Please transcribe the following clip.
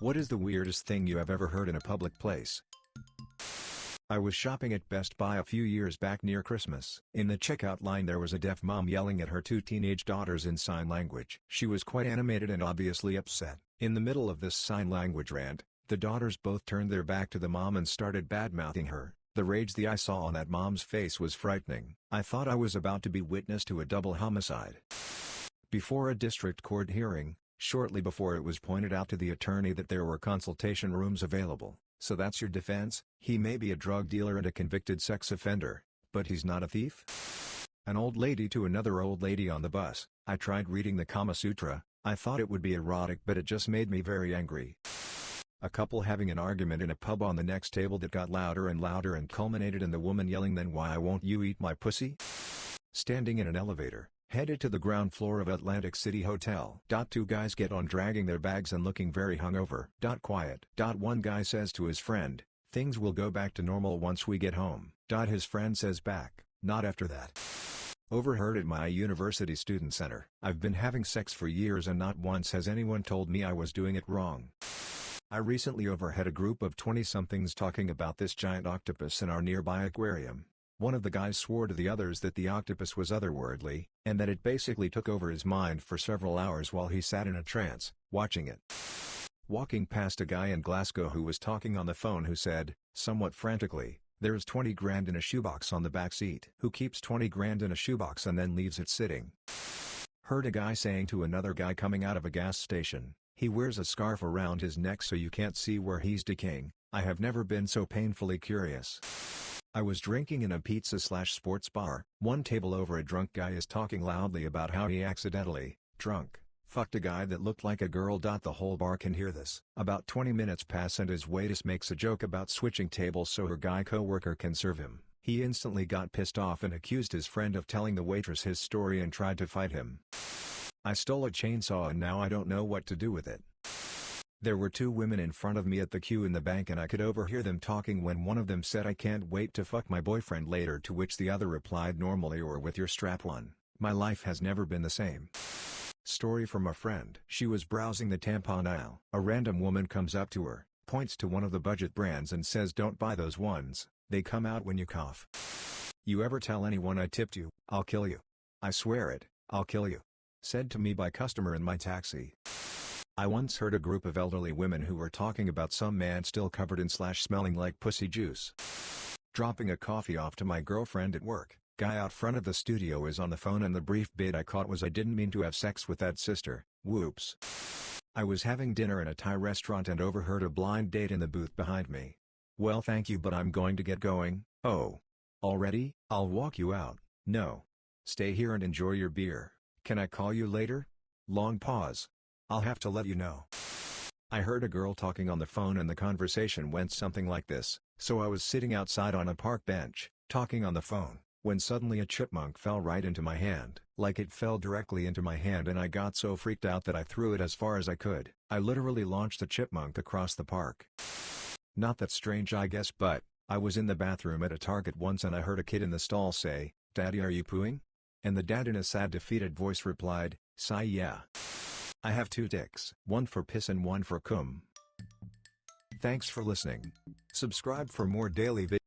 What is the weirdest thing you have ever heard in a public place? I was shopping at Best Buy a few years back near Christmas. In the checkout line there was a deaf mom yelling at her two teenage daughters in sign language. She was quite animated and obviously upset. In the middle of this sign language rant, the daughters both turned their back to the mom and started bad-mouthing her. The rage I saw on that mom's face was frightening. I thought I was about to be witness to a double homicide. Before a district court hearing, shortly before it was pointed out to the attorney that there were consultation rooms available. So that's your defense? He may be a drug dealer and a convicted sex offender, but he's not a thief? An old lady to another old lady on the bus. I tried reading the Kama Sutra. I thought it would be erotic, but it just made me very angry. A couple having an argument in a pub on the next table that got louder and louder and culminated in the woman yelling, "Then why won't you eat my pussy?" Standing in an elevator, headed to the ground floor of Atlantic City Hotel. Two guys get on dragging their bags and looking very hungover. Quiet. One guy says to his friend, "Things will go back to normal once we get home." His friend says back, "Not after that." Overheard at my university student center. I've been having sex for years and not once has anyone told me I was doing it wrong. I recently overheard a group of 20-somethings talking about this giant octopus in our nearby aquarium. One of the guys swore to the others that the octopus was otherworldly, and that it basically took over his mind for several hours while he sat in a trance, watching it. Walking past a guy in Glasgow who was talking on the phone who said, somewhat frantically, "There's 20 grand in a shoebox on the back seat." Who keeps 20 grand in a shoebox and then leaves it sitting? Heard a guy saying to another guy coming out of a gas station, "He wears a scarf around his neck so you can't see where he's decaying." I have never been so painfully curious. I was drinking in a pizza/sports bar. One table over a drunk guy is talking loudly about how he accidentally, drunk, fucked a guy that looked like a girl. The whole bar can hear this. About 20 minutes pass and his waitress makes a joke about switching tables so her guy co-worker can serve him. He instantly got pissed off and accused his friend of telling the waitress his story and tried to fight him. I stole a chainsaw and now I don't know what to do with it. There were two women in front of me at the queue in the bank and I could overhear them talking when one of them said, "I can't wait to fuck my boyfriend later," to which the other replied normally, "Or with your strap on." My life has never been the same. Story from a friend. She was browsing the tampon aisle. A random woman comes up to her, points to one of the budget brands and says, "Don't buy those ones, they come out when you cough." "You ever tell anyone I tipped you? I'll kill you. I swear it, I'll kill you." Said to me by customer in my taxi. I once heard a group of elderly women who were talking about some man still covered in / smelling like pussy juice. Dropping a coffee off to my girlfriend at work. Guy out front of the studio is on the phone and the brief bit I caught was, "I didn't mean to have sex with that sister, whoops." I was having dinner in a Thai restaurant and overheard a blind date in the booth behind me. "Well, thank you, but I'm going to get going." "Oh. Already? I'll walk you out." "No. Stay here and enjoy your beer. Can I call you later?" Long pause. "I'll have to let you know." I heard a girl talking on the phone and the conversation went something like this: "So I was sitting outside on a park bench, talking on the phone, when suddenly a chipmunk fell right into my hand." Like it fell directly into my hand and I got so freaked out that I threw it as far as I could. I literally launched the chipmunk across the park. Not that strange I guess, but I was in the bathroom at a Target once and I heard a kid in the stall say, "Daddy, are you pooing?" And the dad in a sad defeated voice replied, "Sigh, yeah. I have two dicks. One for piss and one for cum." Thanks for listening. Subscribe for more daily videos.